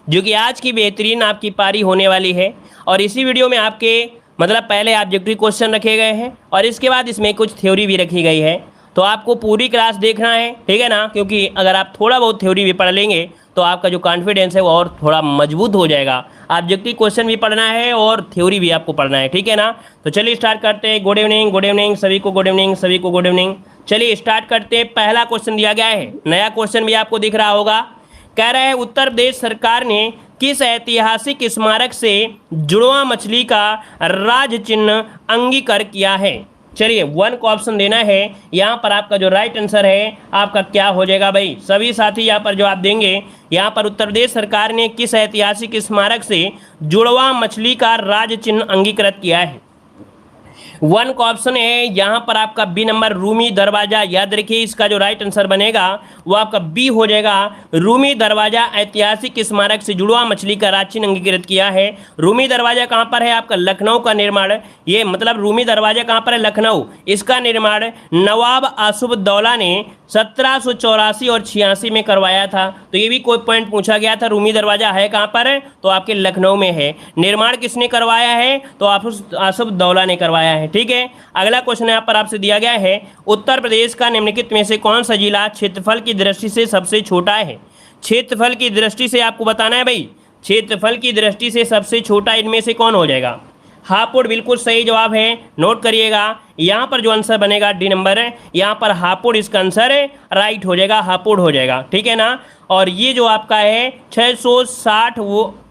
जो कि आज की बेहतरीन आपकी पारी होने वाली है। और इसी वीडियो में आपके मतलब पहले ऑब्जेक्टिव क्वेश्चन रखे गए हैं और इसके बाद इसमें कुछ थ्योरी भी रखी गई है। तो आपको पूरी क्लास देखना है, ठीक है ना, क्योंकि अगर आप थोड़ा बहुत थ्योरी भी पढ़ लेंगे तो आपका जो कॉन्फिडेंस है वो और थोड़ा मजबूत हो जाएगा। ऑब्जेक्टिव क्वेश्चन भी पढ़ना है और थ्योरी भी आपको पढ़ना है, ठीक है ना। तो चलिए स्टार्ट करते हैं। गुड इवनिंग सभी को, गुड इवनिंग सभी को, गुड इवनिंग। चलिए स्टार्ट करते हैं। पहला क्वेश्चन दिया गया है, नया क्वेश्चन भी आपको दिख रहा होगा। कह रहा है उत्तर प्रदेश सरकार ने किस ऐतिहासिक स्मारक से जुड़वा मछली का राज चिन्ह अंगीकार किया है। चलिए 1 को ऑप्शन देना है। यहाँ पर आपका जो राइट आंसर है आपका क्या हो जाएगा भाई, सभी साथी यहाँ पर जवाब देंगे। यहाँ पर उत्तर प्रदेश सरकार ने किस ऐतिहासिक स्मारक से जुड़वा मछली का राज चिन्ह अंगीकृत किया है। 1 का ऑप्शन है यहाँ पर आपका बी नंबर रूमी दरवाजा। याद रखिए इसका जो राइट आंसर बनेगा वो आपका बी हो जाएगा। रूमी दरवाजा ऐतिहासिक स्मारक से जुड़वा मछली का राज चिन्ह अंगीकृत किया है। रूमी दरवाजा कहाँ पर है आपका, लखनऊ का निर्माण। ये मतलब रूमी दरवाजा कहाँ पर है, लखनऊ। इसका निर्माण नवाब आसुफउद्दौला ने 1784 और 86 में करवाया था। तो ये भी कोई पॉइंट पूछा गया था। रूमी दरवाजा है कहाँ पर, तो आपके लखनऊ में है। निर्माण किसने करवाया है, तो आसुफउद्दौला ने करवाया है, ठीक है। अगला क्वेश्चन यहाँ पर आपसे दिया गया है, उत्तर प्रदेश का निम्नलिखित में से कौन सा जिला क्षेत्रफल की दृष्टि से सबसे छोटा है। क्षेत्रफल की दृष्टि से आपको बताना है भाई, क्षेत्रफल की दृष्टि से सबसे छोटा इनमें से कौन हो जाएगा। हापुड़ बिल्कुल सही जवाब है, नोट करिएगा। यहाँ पर जो आंसर बनेगा डी नंबर है, यहाँ पर हापुड़ इसका आंसर है, राइट हो जाएगा, हापुड़ हो जाएगा, ठीक है ना। और ये जो आपका है 660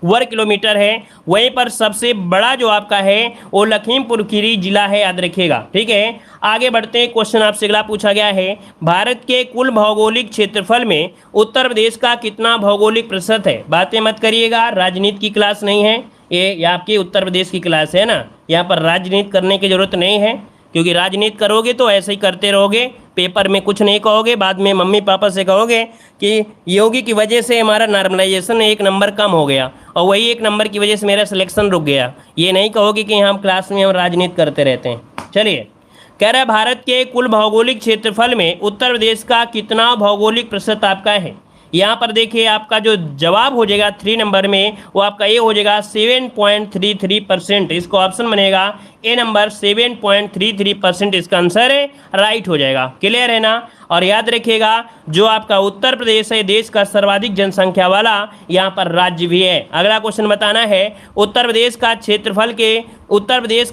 वर्ग किलोमीटर है। वहीं पर सबसे बड़ा जो आपका है वो लखीमपुर खीरी जिला है, याद रखिएगा, ठीक है। आगे बढ़ते हैं। क्वेश्चन आपसे अगला पूछा गया है, भारत के कुल भौगोलिक क्षेत्रफल में उत्तर प्रदेश का कितना भौगोलिक प्रतिशत है। बातें मत करिएगा, राजनीति की क्लास नहीं है ये आपकी उत्तर प्रदेश की क्लास है ना। यहाँ पर राजनीति करने की जरूरत नहीं है, क्योंकि राजनीति करोगे तो ऐसे ही करते रहोगे, पेपर में कुछ नहीं कहोगे, बाद में मम्मी पापा से कहोगे कि योगी की वजह से हमारा नॉर्मलाइजेशन 1 नंबर कम हो गया और वही 1 नंबर की वजह से मेरा सिलेक्शन रुक गया। ये नहीं कहोगे कि हम क्लास में हम राजनीति करते रहते हैं। चलिए कह रहा है भारत के कुल भौगोलिक क्षेत्रफल में उत्तर प्रदेश का कितना भौगोलिक प्रतिशत आपका है। यहाँ पर देखिए आपका जो जवाब हो जाएगा 3 नंबर में वो आपका ये हो जाएगा 7.33%। इसको ऑप्शन बनेगा ए नंबर 7.33% इसका आंसर है, राइट हो जाएगा। क्लियर है ना। और याद रखिएगा जो आपका उत्तर प्रदेश है देश का सर्वाधिक जनसंख्या वाला यहाँ पर राज्य भी है। अगला क्वेश्चन बताना है, उत्तर प्रदेश का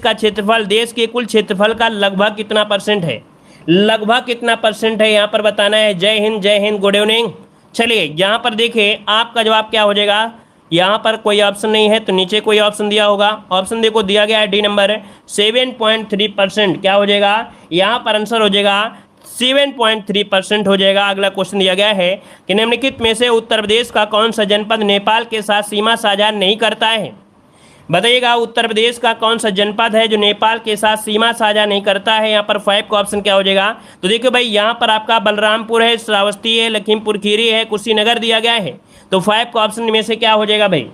क्षेत्रफल देश के कुल क्षेत्रफल का लगभग कितना परसेंट है। लगभग कितना परसेंट है यहाँ पर बताना है। जय हिंद, गुड इवनिंग। चलिए यहाँ पर देखिए आपका जवाब क्या हो जाएगा। यहाँ पर कोई ऑप्शन नहीं है तो नीचे कोई ऑप्शन दिया होगा। ऑप्शन देखो दिया गया है डी नंबर 7.3%। क्या हो जाएगा यहाँ पर आंसर हो जाएगा 7.3% हो जाएगा। अगला क्वेश्चन दिया गया है कि निम्नलिखित में से उत्तर प्रदेश का कौन सा जनपद नेपाल के साथ सीमा साझा नहीं करता है। बताइएगा उत्तर प्रदेश का कौन सा जनपद है जो नेपाल के साथ सीमा साझा नहीं करता है। यहाँ पर 5 का ऑप्शन क्या हो जाएगा, तो देखिए भाई यहाँ पर आपका बलरामपुर है, श्रावस्ती है, लखीमपुर खीरी है, कुशीनगर दिया गया है। तो 5 का ऑप्शन में से क्या हो जाएगा भाई।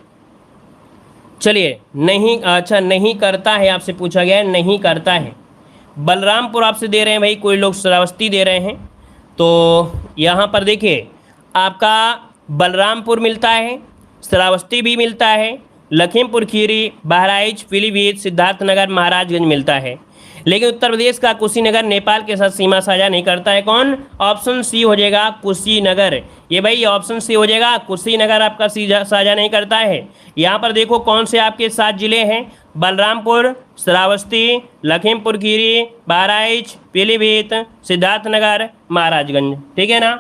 चलिए नहीं, अच्छा नहीं करता है आपसे पूछा गया है, नहीं करता है। बलरामपुर आपसे दे रहे हैं भाई, कोई लोग श्रावस्ती दे रहे हैं। तो यहाँ पर देखिए आपका बलरामपुर मिलता है, श्रावस्ती भी मिलता है, लखीमपुर खीरी, बहराइच, पीलीभीत, सिद्धार्थनगर, महाराजगंज मिलता है। लेकिन उत्तर प्रदेश का कुशीनगर नेपाल के साथ सीमा साझा नहीं करता है। कौन, ऑप्शन सी हो जाएगा कुशीनगर। ये भाई ऑप्शन सी हो जाएगा, कुशीनगर आपका साझा नहीं करता है। यहाँ पर देखो कौन से आपके 7 जिले हैं, बलरामपुर, श्रावस्ती, लखीमपुर खीरी, बहराइच, पीलीभीत, सिद्धार्थनगर, महाराजगंज, ठीक है ना।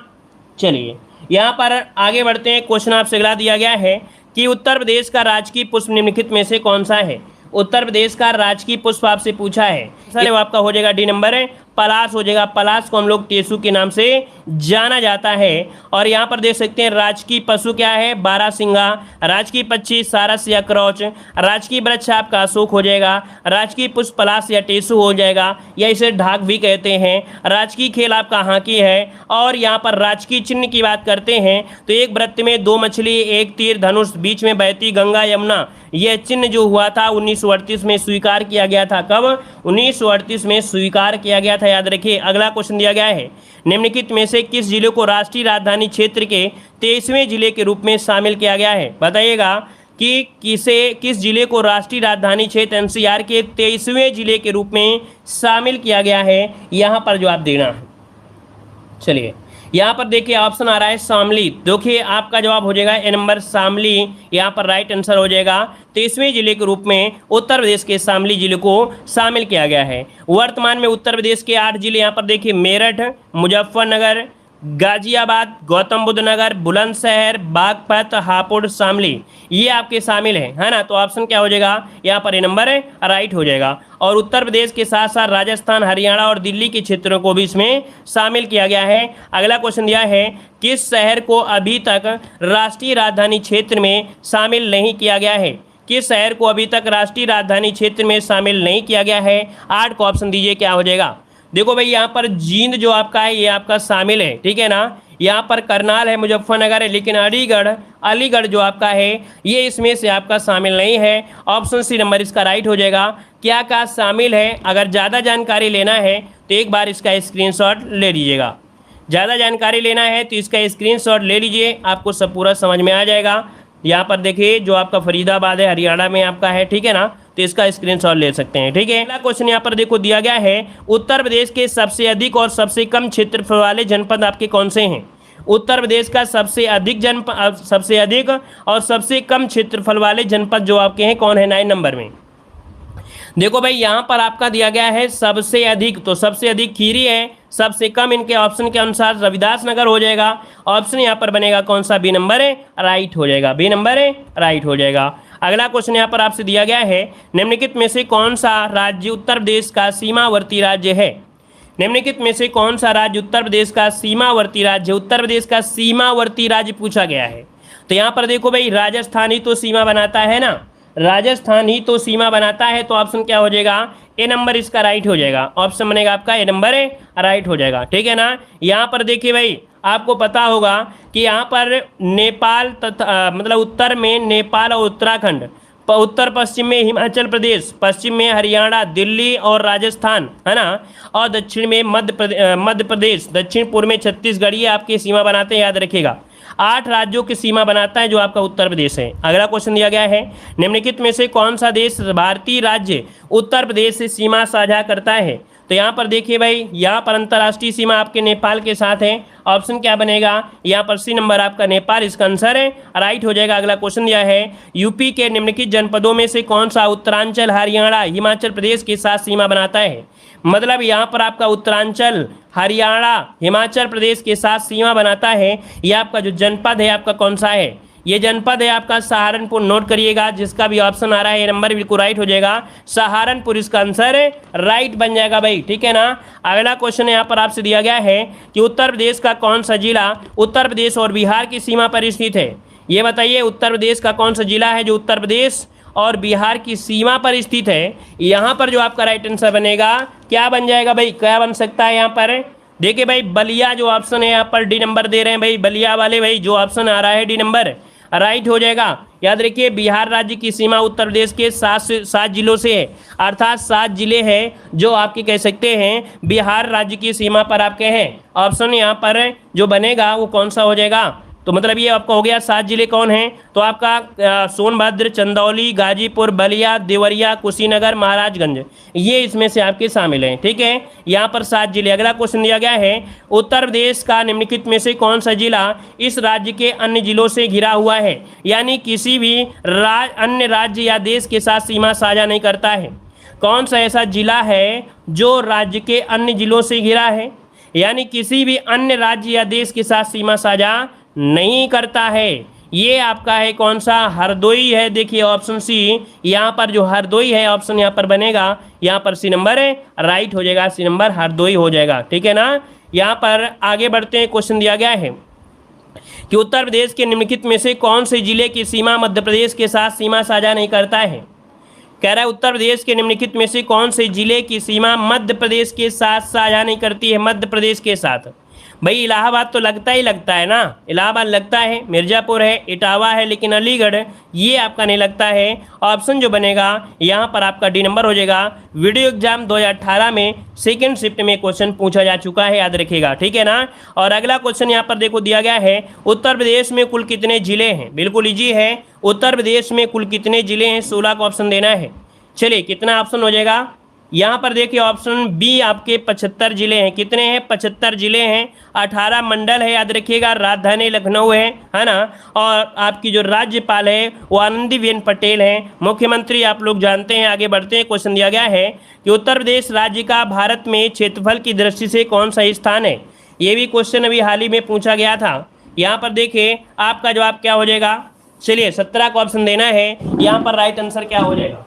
चलिए यहाँ पर आगे बढ़ते हैं। क्वेश्चन आपसे अगला दिया गया है कि उत्तर प्रदेश का राजकीय पुष्प निम्नलिखित में से कौन सा है। उत्तर प्रदेश का राजकीय पुष्प आपसे पूछा है, सर वो आपका हो जाएगा डी नंबर है, पलाश हो जाएगा। पलाश को हम लोग टेसू के नाम से जाना जाता है। और यहाँ पर देख सकते हैं राजकीय पशु क्या है, बारहसिंगा। राजकीय पक्षी सारस या क्रॉच। राजकीय वृक्ष आपका अशोक हो जाएगा। राजकीय पुष्प पलाश या टेसू हो जाएगा, या इसे ढाक भी कहते हैं। राजकीय खेल आपका हॉकी है। और यहाँ पर राजकीय चिन्ह की बात करते हैं तो एक वृत्त में 2 मछली, 1 तीर धनुष, बीच में बहती गंगा यमुना, यह चिन्ह जो हुआ था 1938 में स्वीकार किया गया था। कब, 1938 में स्वीकार किया गया था था, याद रखिए। अगला क्वेश्चन दिया गया है, निम्नलिखित में से किस जिले को राष्ट्रीय राजधानी क्षेत्र के 23वें जिले के रूप में शामिल किया गया है? बताइएगा कि किस जिले को राष्ट्रीय राजधानी क्षेत्र एनसीआर के 23वें जिले के रूप में शामिल किया गया है, यहाँ पर जो आप देना है। चलिए यहाँ पर देखिए ऑप्शन आ रहा है शामली। देखिए आपका जवाब हो जाएगा ए नंबर शामली, यहाँ पर राइट आंसर हो जाएगा। 23वें जिले के रूप में उत्तर प्रदेश के शामली जिले को शामिल किया गया है। वर्तमान में उत्तर प्रदेश के 8 जिले यहाँ पर देखिए मेरठ, मुजफ्फरनगर, गाजियाबाद, गौतम बुद्ध नगर, बुलंदशहर, बागपत, हापुड़, शामली, ये आपके शामिल है ना। तो ऑप्शन क्या हो जाएगा यहाँ पर? ए नंबर राइट हो जाएगा। और उत्तर प्रदेश के साथ साथ राजस्थान, हरियाणा और दिल्ली के क्षेत्रों को भी इसमें शामिल किया गया है। अगला क्वेश्चन दिया है, किस शहर को अभी तक राष्ट्रीय राजधानी क्षेत्र में शामिल नहीं किया गया है? किस शहर को अभी तक राष्ट्रीय राजधानी क्षेत्र में शामिल नहीं किया गया है? 8 को ऑप्शन दीजिए, क्या हो जाएगा? देखो भाई यहाँ पर जींद जो आपका है ये आपका शामिल है, ठीक है ना। यहाँ पर करनाल है, मुजफ्फरनगर है, लेकिन अलीगढ़ जो आपका है ये इसमें से आपका शामिल नहीं है। ऑप्शन सी नंबर इसका राइट हो जाएगा। क्या शामिल है? अगर ज़्यादा जानकारी लेना है तो एक बार इसका स्क्रीनशॉट ले लीजिएगा। ज़्यादा जानकारी लेना है तो इसका स्क्रीनशॉट ले लीजिए, आपको सब पूरा समझ में आ जाएगा। यहाँ पर देखिए जो आपका फरीदाबाद है, हरियाणा में आपका है, ठीक है ना। तो इसका स्क्रीनशॉट ले सकते हैं, ठीक है। अगला क्वेश्चन यहाँ पर देखो दिया गया है, उत्तर प्रदेश के सबसे अधिक और सबसे कम क्षेत्रफल वाले जनपद आपके कौन से हैं? उत्तर प्रदेश का सबसे अधिक और सबसे कम क्षेत्रफल वाले जनपद जो आपके हैं कौन है 9 नंबर में? देखो भाई यहाँ पर आपका दिया गया है सबसे अधिक, तो सबसे अधिक खीरी है, सबसे कम इनके ऑप्शन के अनुसार रविदास नगर हो जाएगा। ऑप्शन यहाँ पर बनेगा कौन सा? बी नंबर है, राइट हो जाएगा। बी नंबर है, राइट हो जाएगा। अगला क्वेश्चन यहाँ पर आपसे दिया गया है, निम्नलिखित में से कौन सा राज्य उत्तर प्रदेश का सीमावर्ती राज्य है? निम्नलिखित में से कौन सा राज्य उत्तर प्रदेश का सीमावर्ती राज्य? उत्तर प्रदेश का सीमावर्ती राज्य पूछा गया है। तो यहाँ पर देखो भाई राजस्थान ही तो सीमा बनाता है ना, राजस्थान ही तो सीमा बनाता है। तो ऑप्शन क्या हो जाएगा? ए नंबर इसका राइट हो जाएगा। ऑप्शन बनेगा आपका ए नंबर है, राइट हो जाएगा, ठीक है ना। यहाँ पर देखिए भाई आपको पता होगा कि यहाँ पर नेपाल तथा मतलब उत्तर में नेपाल और उत्तराखंड, उत्तर पश्चिम में हिमाचल प्रदेश, पश्चिम में हरियाणा, दिल्ली और राजस्थान, है ना, और दक्षिण में मध्य प्रदेश, दक्षिण पूर्व में छत्तीसगढ़, ये आपकी सीमा बनाते हैं, याद रखिएगा। 8 राज्यों की सीमा बनाता है जो आपका उत्तर प्रदेश है। अगला क्वेश्चन दिया गया है, निम्नलिखित में से कौन सा देश भारतीय राज्य उत्तर प्रदेश से सीमा साझा करता है? तो यहाँ पर देखिए भाई यहाँ पर अंतर्राष्ट्रीय सीमा आपके नेपाल के साथ है। ऑप्शन क्या बनेगा? यहाँ पर सी नंबर आपका नेपाल इसका आंसर है, राइट हो जाएगा। अगला क्वेश्चन दिया है, यूपी के निम्नलिखित जनपदों में से कौन सा उत्तरांचल, हरियाणा, हिमाचल प्रदेश के साथ सीमा बनाता है? मतलब यहाँ पर आपका उत्तरांचल, हरियाणा, हिमाचल प्रदेश के साथ सीमा बनाता है। ये आपका जो जनपद है आपका कौन सा है? ये जनपद है आपका सहारनपुर। नोट करिएगा, जिसका भी ऑप्शन आ रहा है ये नंबर बिल्कुल राइट हो जाएगा। सहारनपुर इसका आंसर है, राइट बन जाएगा भाई, ठीक है ना। अगला क्वेश्चन यहाँ पर आपसे दिया गया है कि उत्तर प्रदेश का कौन सा जिला उत्तर प्रदेश और बिहार की सीमा पर स्थित है? ये बताइए उत्तर प्रदेश का कौन सा जिला है जो उत्तर प्रदेश और बिहार की सीमा पर स्थित है? यहाँ पर जो आपका राइट आंसर बनेगा क्या बन जाएगा भाई? क्या बन सकता है यहाँ पर? देखिए भाई बलिया जो ऑप्शन है यहाँ पर डी नंबर दे रहे हैं भाई, बलिया वाले भाई जो ऑप्शन आ रहा है डी नंबर राइट हो जाएगा। याद रखिए बिहार राज्य की सीमा उत्तर प्रदेश के 7 जिलों से है, अर्थात 7 जिले हैं जो आपके कह सकते हैं बिहार राज्य की सीमा पर आपके हैं। ऑप्शन यहाँ पर जो बनेगा वो कौन सा हो जाएगा? तो मतलब ये आपका हो गया 7 जिले कौन हैं? तो आपका सोनभद्र, चंदौली, गाजीपुर, बलिया, देवरिया, कुशीनगर, महाराजगंज, ये इसमें से आपके शामिल हैं, ठीक है। यहाँ पर 7 जिले। अगला क्वेश्चन दिया गया है, उत्तर प्रदेश का निम्नलिखित में से कौन सा जिला इस राज्य के अन्य जिलों से घिरा हुआ है? यानी किसी भी अन्य राज्य या देश के साथ सीमा साझा नहीं करता है। कौन सा ऐसा जिला है जो राज्य के अन्य जिलों से घिरा है, यानी किसी भी अन्य राज्य या देश के साथ सीमा साझा नहीं करता है? ये आपका है कौन सा? हरदोई है। देखिए ऑप्शन सी, यहाँ पर जो हरदोई है ऑप्शन यहाँ पर बनेगा, यहाँ पर सी नंबर है, राइट हो जाएगा। सी नंबर हरदोई हो जाएगा, ठीक है ना। यहाँ पर आगे बढ़ते हैं। क्वेश्चन दिया गया है कि उत्तर प्रदेश के निम्नलिखित में से कौन से जिले की सीमा मध्य प्रदेश के साथ सीमा साझा नहीं करता है? कह रहा है उत्तर प्रदेश के निम्नलिखित में से कौन से जिले की सीमा मध्य प्रदेश के साथ साझा नहीं करती है? मध्य प्रदेश के साथ भाई इलाहाबाद तो लगता ही लगता है ना, इलाहाबाद लगता है, मिर्ज़ापुर है, इटावा है, लेकिन अलीगढ़ ये आपका नहीं लगता है। ऑप्शन जो बनेगा यहाँ पर आपका डी नंबर हो जाएगा। वीडियो एग्जाम 2018 में सेकेंड शिफ्ट में क्वेश्चन पूछा जा चुका है, याद रखिएगा, ठीक है ना। और अगला क्वेश्चन यहाँ पर देखो दिया गया है, उत्तर प्रदेश में कुल कितने जिले हैं। बिल्कुल ईजी है, उत्तर प्रदेश में कुल कितने जिले हैं, 16 का ऑप्शन देना है। चलिए कितना ऑप्शन हो जाएगा, यहाँ पर देखिए ऑप्शन बी आपके 75 जिले हैं। कितने हैं, 75 जिले हैं, 18 मंडल है, याद रखिएगा, राजधानी लखनऊ है ना। और आपकी जो राज्यपाल है वो आनंदीबेन पटेल हैं। मुख्यमंत्री आप लोग जानते हैं। आगे बढ़ते हैं, क्वेश्चन दिया गया है कि उत्तर प्रदेश राज्य का भारत में क्षेत्रफल की दृष्टि से कौन सा स्थान है। ये भी क्वेश्चन अभी हाल ही में पूछा गया था। यहाँ पर देखिए आपका जवाब क्या हो जाएगा, चलिए 17 का ऑप्शन देना है। यहाँ पर राइट आंसर क्या हो जाएगा,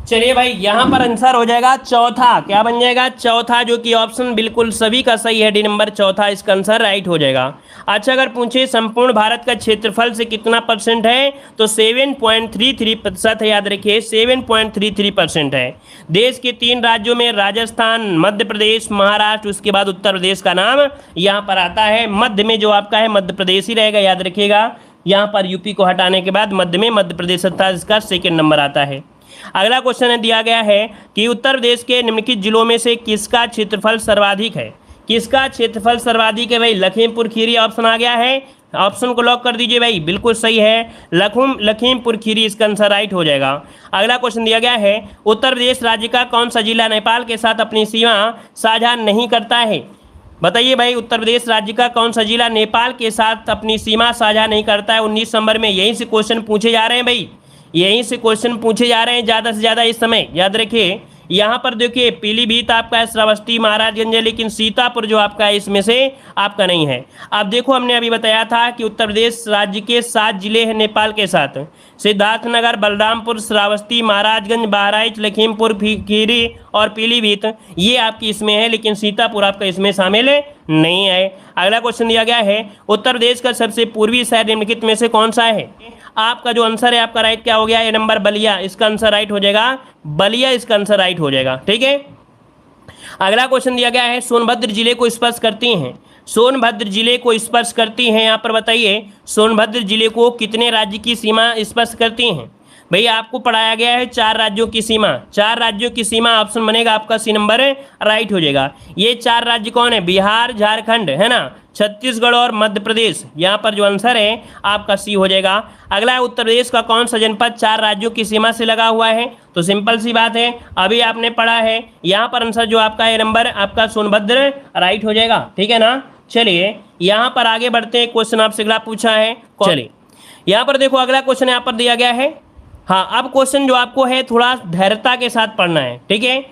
चलिए भाई यहाँ पर आंसर हो जाएगा चौथा। क्या बन जाएगा, चौथा, जो कि ऑप्शन बिल्कुल सभी का सही है, डी नंबर चौथा इसका आंसर राइट हो जाएगा। अच्छा, अगर पूछे संपूर्ण भारत का क्षेत्रफल से कितना परसेंट है, तो 7.33% है, याद रखिए 7.33% है। देश के 3 राज्यों में राजस्थान, मध्य प्रदेश, महाराष्ट्र, उसके बाद उत्तर प्रदेश का नाम यहाँ पर आता है। मध्य में जो आपका है मध्य प्रदेश ही रहेगा, याद रखिएगा। यहाँ पर यूपी को हटाने के बाद मध्य में मध्य प्रदेश था, इसका सेकेंड नंबर आता है। अगला क्वेश्चन दिया गया है कि उत्तर प्रदेश के निम्नलिखित जिलों में से किसका क्षेत्रफल सर्वाधिक है। किसका क्षेत्रफल सर्वाधिक है भाई, लखीमपुर खीरी ऑप्शन आ गया है। ऑप्शन को लॉक कर दीजिए भाई, बिल्कुल सही है, लखीमपुर खीरी इसका आंसर राइट हो जाएगा। अगला क्वेश्चन दिया गया है, उत्तर प्रदेश राज्य का कौन सा जिला नेपाल के साथ अपनी सीमा साझा नहीं करता है। बताइए भाई, उत्तर प्रदेश राज्य का कौन सा जिला नेपाल के साथ अपनी सीमा साझा नहीं करता है। 19 नंबर में यहीं से क्वेश्चन पूछे जा रहे हैं भाई, यहीं से क्वेश्चन पूछे जा रहे हैं ज़्यादा से ज़्यादा इस समय, याद रखिए। यहाँ पर देखिए पीलीभीत आपका है, श्रावस्ती, महाराजगंज है, लेकिन सीतापुर जो आपका है इसमें से आपका नहीं है। अब देखो हमने अभी बताया था कि उत्तर प्रदेश राज्य के 7 जिले हैं नेपाल के साथ, सिद्धार्थनगर, बलरामपुर, श्रावस्ती, महाराजगंज, बहराइच, लखीमपुर खीरी और पीलीभीत, ये आपकी इसमें है, लेकिन सीतापुर आपका इसमें शामिल नहीं है। अगला क्वेश्चन दिया गया है, उत्तर प्रदेश का सबसे पूर्वी शहर निम्नलिखित में से कौन सा है। आपका जो आंसर है आपका राइट क्या हो गया, ए नंबर बलिया, इसका आंसर राइट हो जाएगा, बलिया इसका आंसर राइट हो जाएगा, ठीक है। अगला क्वेश्चन दिया गया है, सोनभद्र जिले को स्पर्श करती हैं, सोनभद्र जिले को स्पर्श करती हैं, यहाँ पर बताइए सोनभद्र जिले को कितने राज्य की सीमा स्पर्श करती हैं। भैया आपको पढ़ाया गया है 4 राज्यों की सीमा, 4 राज्यों की सीमा, ऑप्शन बनेगा आपका सी नंबर राइट हो जाएगा। ये 4 राज्य कौन है, बिहार, झारखंड है ना, छत्तीसगढ़ और मध्य प्रदेश, यहाँ पर जो आंसर है आपका सी हो जाएगा। अगला है, उत्तर प्रदेश का कौन सा जनपद 4 राज्यों की सीमा से लगा हुआ है। तो सिंपल सी बात है, अभी आपने पढ़ा है, यहाँ पर आंसर जो आपका है नंबर आपका सोनभद्र राइट हो जाएगा, ठीक है ना। चलिए यहाँ पर आगे बढ़ते हैं, क्वेश्चन आपसे अगला पूछा है, चलिए यहाँ पर देखो अगला क्वेश्चन यहाँ पर दिया गया है। हाँ, अब क्वेश्चन जो आपको है थोड़ा धैर्यता के साथ पढ़ना है, ठीक है,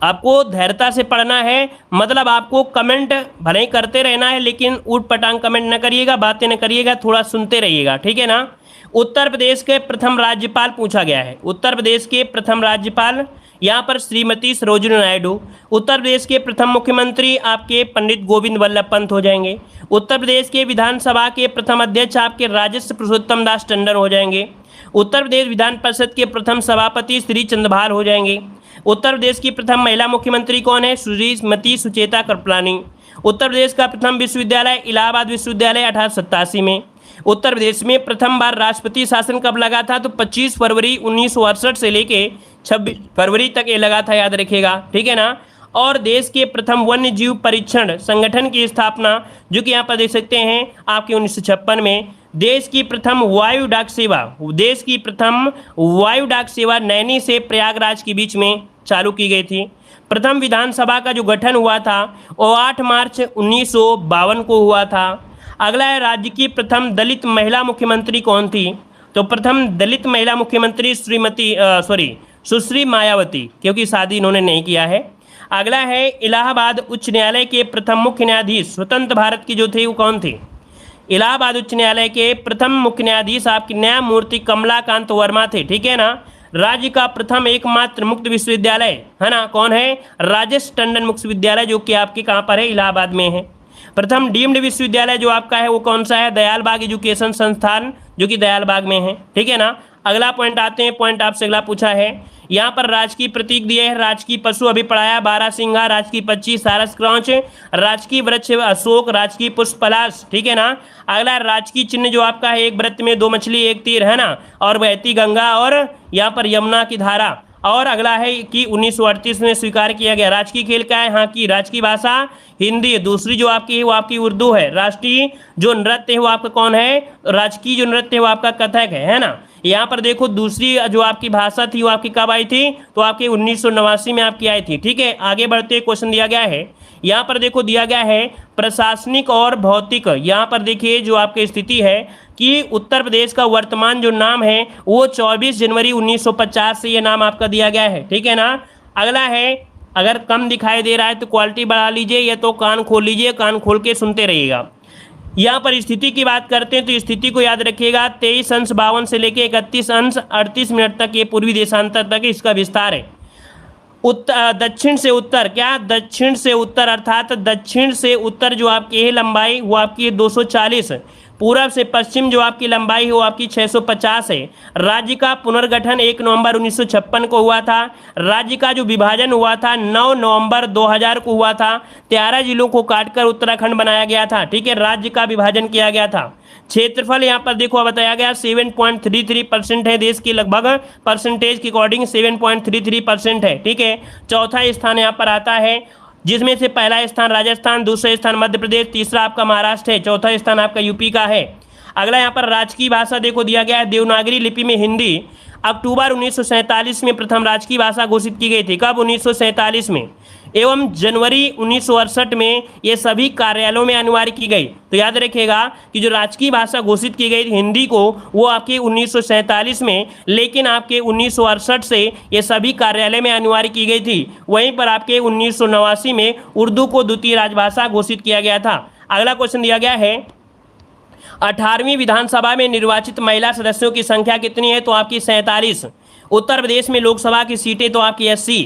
आपको धैर्यता से पढ़ना है, मतलब आपको कमेंट भले ही करते रहना है, लेकिन ऊट पटांग कमेंट न करिएगा, बातें न करिएगा, थोड़ा सुनते रहिएगा, ठीक है ना। उत्तर प्रदेश के प्रथम राज्यपाल पूछा गया है, उत्तर प्रदेश के प्रथम राज्यपाल यहाँ पर श्रीमती सरोजिनी नायडू। उत्तर प्रदेश के प्रथम मुख्यमंत्री आपके पंडित गोविंद वल्लभ पंत हो जाएंगे। उत्तर प्रदेश के विधानसभा के प्रथम अध्यक्ष आपके राजर्षि पुरुषोत्तम दास टंडन हो जाएंगे। उत्तर प्रदेश विधान परिषद के प्रथम सभापति श्री चंद्रभाल हो जाएंगे। उत्तर प्रदेश की प्रथम महिला मुख्यमंत्री कौन है, श्रीमती सुचेता कृपलानी। उत्तर प्रदेश का प्रथम विश्वविद्यालय इलाहाबाद विश्वविद्यालय 1887 में। उत्तर प्रदेश में प्रथम बार राष्ट्रपति शासन कब लगा था, तो 25 फरवरी 1968 से लेके 26 फरवरी तक ये लगा था, याद रखिएगा, ठीक है ना। और देश के प्रथम वन्य जीव परीक्षण संगठन की स्थापना जो कि यहाँ पर देख सकते हैं आपके 1956 में। देश की प्रथम वायु डाक सेवा, देश की प्रथम वायु डाक सेवा नैनी से प्रयागराज के बीच में चालू की गई थी। प्रथम विधानसभा का जो गठन हुआ था वो 8 मार्च 1952 को हुआ था। अगला है, राज्य की प्रथम दलित महिला मुख्यमंत्री कौन थी, तो प्रथम दलित महिला मुख्यमंत्री सुश्री मायावती, क्योंकि शादी इन्होंने नहीं किया है। अगला है, इलाहाबाद उच्च न्यायालय के प्रथम मुख्य न्यायाधीश स्वतंत्र भारत की जो थे वो कौन थे। इलाहाबाद उच्च न्यायालय के प्रथम मुख्य न्यायाधीश आपके न्यायमूर्ति कमलाकांत वर्मा थे, ठीक है ना। राज्य का प्रथम एकमात्र मुक्त विश्वविद्यालय है ना, कौन है, राजेश टंडन मुक्त विश्वविद्यालय, जो कि आपके कहाँ पर है, इलाहाबाद में है। प्रथम डीम्ड विश्वविद्यालय जो आपका है वो कौन सा है, दयाल बाग एजुकेशन संस्थान, जो कि दयाल बाग में है, ठीक है ना। अगला पॉइंट आते हैं, पॉइंट आपसे अगला पूछा है, यहाँ पर राजकीय प्रतीक दिए हैं, राजकीय पशु अभी पढ़ाया बारहसिंगा, राजकीय पक्षी सारस क्रौच, राजकीय वृक्ष अशोक, राजकीय पुष्प पलाश, ठीक है ना। अगला राजकीय चिन्ह जो आपका है, एक वृत्त में 2 मछली 1 तीर, है ना, और बहती गंगा और यहाँ पर यमुना की धारा। और अगला है कि 1938 में स्वीकार किया गया। राजकीय खेल क्या है, हाँ की राजकीय भाषा हिंदी है। दूसरी जो आपकी है वो आपकी उर्दू है। राष्ट्रीय जो नृत्य है वो आपका कौन है, राजकीय जो नृत्य है वो आपका कथक है ना। यहाँ पर देखो दूसरी जो आपकी भाषा थी वो आपकी कब आई थी, तो आपकी 1989 में आपकी आई थी, ठीक है। आगे बढ़ते क्वेश्चन दिया गया है, यहाँ पर देखो दिया गया है प्रशासनिक और भौतिक। यहाँ पर देखिए जो आपकी स्थिति है कि उत्तर प्रदेश का वर्तमान जो नाम है वो 24 जनवरी 1950 से ये नाम आपका दिया गया है, ठीक है ना। अगला है, अगर कम दिखाई दे रहा है तो क्वालिटी बढ़ा लीजिए, या तो कान खोल लीजिए, कान खोल के सुनते रहिएगा। यहाँ पर स्थिति की बात करते हैं तो स्थिति को याद रखिएगा, 23 अंश 52 से लेकर 31 अंश 38 मिनट तक ये पूर्वी देशांतर तक इसका विस्तार है। दक्षिण से उत्तर, क्या दक्षिण से उत्तर, अर्थात दक्षिण से उत्तर जो आपकी है लंबाई वो आपकी है 240, पूरब से पश्चिम जो आपकी लंबाई है वो आपकी 650 है। राज्य का पुनर्गठन 1 नवंबर 1956 को हुआ था। राज्य का जो विभाजन हुआ था 9 नवंबर 2000 को हुआ था। 13 जिलों को काटकर उत्तराखंड बनाया गया था, ठीक है, राज्य का विभाजन किया गया था। क्षेत्रफल यहाँ पर देखो बताया गया 7.33% है, देश की लगभग परसेंटेज के अकॉर्डिंग 7.33% है, ठीक है। चौथा स्थान यहाँ पर आता है, जिसमें से पहला स्थान राजस्थान, दूसरा स्थान मध्य प्रदेश, तीसरा आपका महाराष्ट्र है, चौथा स्थान आपका यूपी का है। अगला यहाँ पर राजकीय भाषा देखो दिया गया है देवनागरी लिपि में हिंदी। अक्टूबर 1947 में प्रथम राजकीय भाषा घोषित की गई थी, कब 1947 में, एवं जनवरी 1968 में ये सभी कार्यालयों में अनिवार्य की गई। तो याद रखिएगा कि जो राजकीय भाषा घोषित की गई हिंदी को वो आपके 1947 में, लेकिन आपके 1968 से ये सभी कार्यालय में अनिवार्य की गई थी। वहीं पर आपके 1989 में उर्दू को द्वितीय राजभाषा घोषित किया गया था। अगला क्वेश्चन दिया गया है 18वीं विधानसभा में निर्वाचित महिला सदस्यों की संख्या कितनी है, तो आपकी 47। उत्तर प्रदेश में लोकसभा की सीटें तो आपकी 80।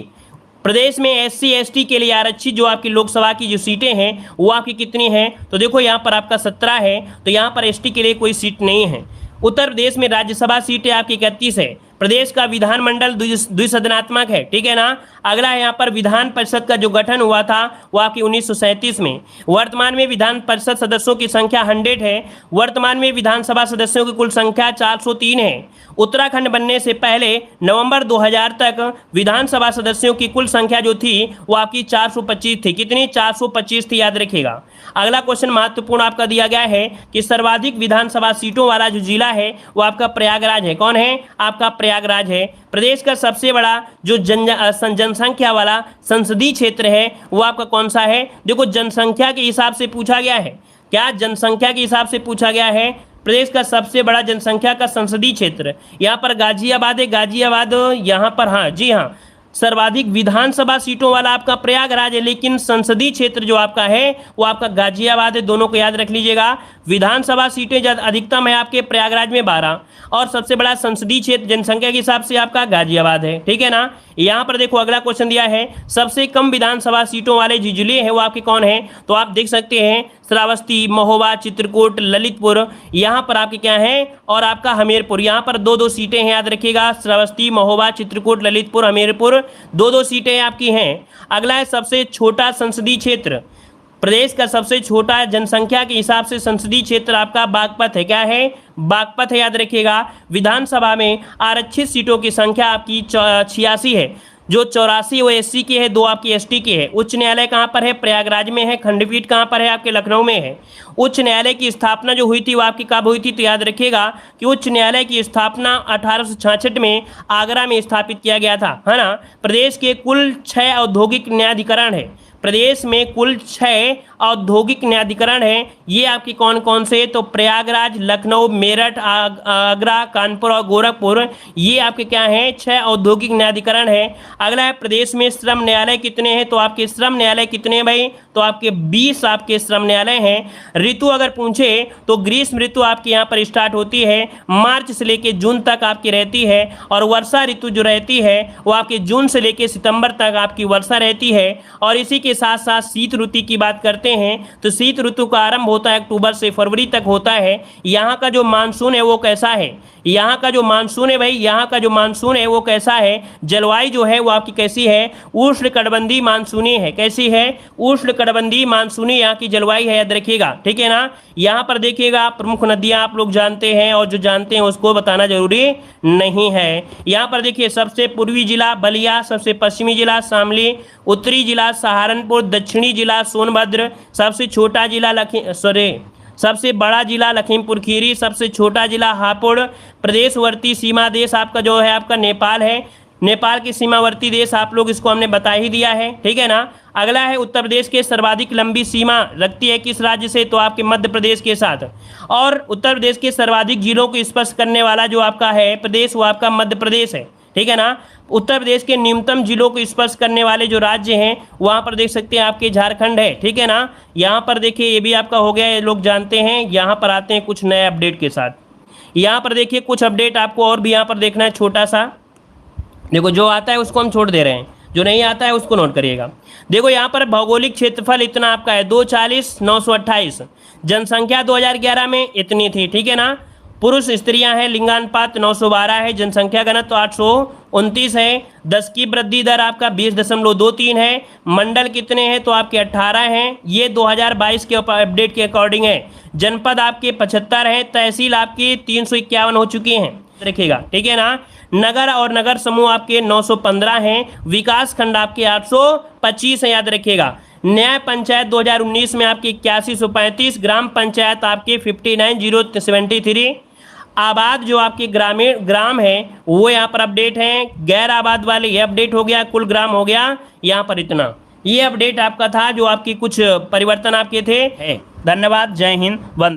प्रदेश में SC ST के लिए आरक्षित जो आपकी लोकसभा की जो सीटें हैं वो आपकी कितनी हैं, तो देखो यहाँ पर आपका 17 है, तो यहाँ पर ST के लिए कोई सीट नहीं है। उत्तर प्रदेश में राज्यसभा सीटें आपकी 31 है। प्रदेश का विधानमंडल द्विसदनात्मक है, ठीक है ना। अगला है यहाँ पर विधान परिषद का जो गठन हुआ था वो आपकी 1937 में। वर्तमान में विधान परिषद सदस्यों की संख्या 100 है। वर्तमान में विधानसभा सदस्यों की कुल संख्या 403 है। उत्तराखंड बनने से पहले नवंबर 2000 तक विधानसभा सदस्यों की कुल संख्या जो थी वो आपकी 425 थी। कितनी, 425 थी, याद रखिएगा। अगला क्वेश्चन महत्वपूर्ण आपका दिया गया है कि सर्वाधिक विधानसभा सीटों वाला जो जिला है वो आपका प्रयागराज है। कौन है, आपका प्रयागराज है। प्रदेश का सबसे बड़ा जो जनसंख्या वाला संसदीय क्षेत्र है वो आपका कौन सा है, देखो जनसंख्या के हिसाब से पूछा गया है। क्या जनसंख्या के हिसाब से पूछा गया है, प्रदेश का सबसे बड़ा जनसंख्या का संसदीय क्षेत्र यहाँ पर गाजियाबाद है। गाजियाबाद यहाँ पर, हाँ जी हाँ, सर्वाधिक विधानसभा सीटों वाला आपका प्रयागराज है, लेकिन संसदीय क्षेत्र जो आपका है वो आपका गाजियाबाद है। दोनों को याद रख लीजिएगा। विधानसभा सीटें अधिकतम है आपके प्रयागराज में 12, और सबसे बड़ा संसदीय क्षेत्र जनसंख्या के हिसाब से आपका गाजियाबाद है, ठीक है ना। यहाँ पर देखो अगला क्वेश्चन दिया है सबसे कम विधानसभा सीटों वाले जो जिले हैं वो आपके कौन है, तो आप देख सकते हैं श्रावस्ती, महोबा, चित्रकूट, ललितपुर, यहाँ पर आपके क्या है, और आपका हमीरपुर। यहाँ पर 2-2 सीटें हैं, याद रखिएगा। श्रावस्ती, महोबा, चित्रकूट, ललितपुर, हमीरपुर, 2-2 सीटें आपकी हैं। अगला है सबसे छोटा संसदीय क्षेत्र। प्रदेश का सबसे छोटा जनसंख्या के हिसाब से संसदीय क्षेत्र आपका बागपत है। क्या है, बागपत है, याद रखिएगा। विधानसभा में आरक्षित सीटों की संख्या आपकी 86 है। जो 84 वो SC की है, 2 आपकी ST की है। उच्च न्यायालय कहाँ पर है, प्रयागराज में है। खंडपीठ कहाँ पर है, आपके लखनऊ में है। उच्च न्यायालय की स्थापना जो हुई थी वो आपकी कब हुई थी, तो याद रखिएगा कि उच्च न्यायालय की स्थापना 1866 में आगरा में स्थापित किया गया था, है ना। प्रदेश के कुल 6 औद्योगिक न्यायाधिकरण है। प्रदेश में कुल 6 औद्योगिक न्यायाधिकरण है। ये आपकी कौन कौन से, तो प्रयागराज, लखनऊ, मेरठ, आगरा, कानपुर और गोरखपुर, ये आपके क्या हैं, 6 औद्योगिक न्यायाधिकरण है। अगला है प्रदेश में श्रम न्यायालय कितने हैं, तो आपके श्रम न्यायालय कितने हैं भाई, तो आपके 20 आपके श्रम न्यायालय हैं। ऋतु अगर पूछे तो ग्रीष्म ऋतु आपके यहाँ पर स्टार्ट होती है, मार्च से लेकर जून तक आपकी रहती है, और वर्षा ऋतु जो रहती है वो आपके जून से लेकर सितंबर तक आपकी वर्षा रहती है। और इसी के साथ साथ शीत ऋतु की बात करते करते हैं तो शीत ऋतु का आरंभ होता है अक्टूबर से फरवरी तक होता है। यहाँ का जो मानसून है वो कैसा है, यहाँ का जो मानसून है भाई, यहाँ का जो मानसून है वो कैसा है, जलवायु जो है वो आपकी कैसी है, उष्णकटिबंधीय मानसूनी है। कैसी है, उष्णकटिबंधीय मानसूनी यहाँ की जलवायु है, याद रखिएगा, ठीक है ना। यहाँ पर देखिएगा प्रमुख नदियाँ आप लोग जानते हैं और जो जानते हैं उसको बताना जरूरी नहीं है। यहाँ पर देखिए सबसे पूर्वी जिला बलिया, सबसे पश्चिमी जिला शामली, उत्तरी जिला सहारनपुर, दक्षिणी जिला सोनभद्र, सबसे छोटा जिला सबसे बड़ा जिला लखीमपुर खीरी, सबसे छोटा जिला हापुड़। प्रदेशवर्ती सीमा देश आपका जो है आपका नेपाल है, नेपाल के सीमावर्ती देश आप लोग इसको हमने बता ही दिया है, ठीक है ना। अगला है उत्तर प्रदेश के सर्वाधिक लंबी सीमा रखती है किस राज्य से, तो आपके मध्य प्रदेश के साथ। और उत्तर प्रदेश के सर्वाधिक जिलों को स्पर्श करने वाला जो आपका है प्रदेश वो आपका मध्य प्रदेश है, ठीक है ना। उत्तर प्रदेश के न्यूनतम जिलों को स्पर्श करने वाले जो राज्य हैं वहाँ पर देख सकते हैं आपके झारखंड है, ठीक है ना। यहाँ पर देखिए ये भी आपका हो गया, ये लोग जानते हैं। यहाँ पर आते हैं कुछ नए अपडेट के साथ। यहाँ पर देखिए कुछ अपडेट आपको और भी यहाँ पर देखना है, छोटा सा देखो, जो आता है उसको हम छोड़ दे रहे हैं, जो नहीं आता है उसको नोट करिएगा। देखो यहाँ पर भौगोलिक क्षेत्रफल इतना आपका है 240,928, जनसंख्या 2011 में इतनी थी, ठीक है ना। पुरुष स्त्रियां हैं, लिंगानुपात 912 है, जनसंख्या घनत्व 829 है, 10 की वृद्धि दर आपका 20.23 है, मंडल कितने हैं तो आपके 18 हैं, ये 2022 के अपडेट के अकॉर्डिंग है। जनपद आपके 75 हैं, तहसील आपकी 351 हो चुकी हैं, रखिएगा, ठीक है ना। नगर और नगर समूह आपके 915 हैं, विकास खंड आपके 825 हैं, याद रखिएगा। न्याय पंचायत 2019 में आपकी 8135, ग्राम पंचायत आपके 59,073। आबाद जो आपके ग्राम है वो यहाँ पर अपडेट हैं, गैर आबाद वाले ये अपडेट हो गया, कुल ग्राम हो गया यहाँ पर इतना। ये अपडेट आपका था जो आपकी कुछ परिवर्तन आपके थे। धन्यवाद, जय हिंद, वंदे।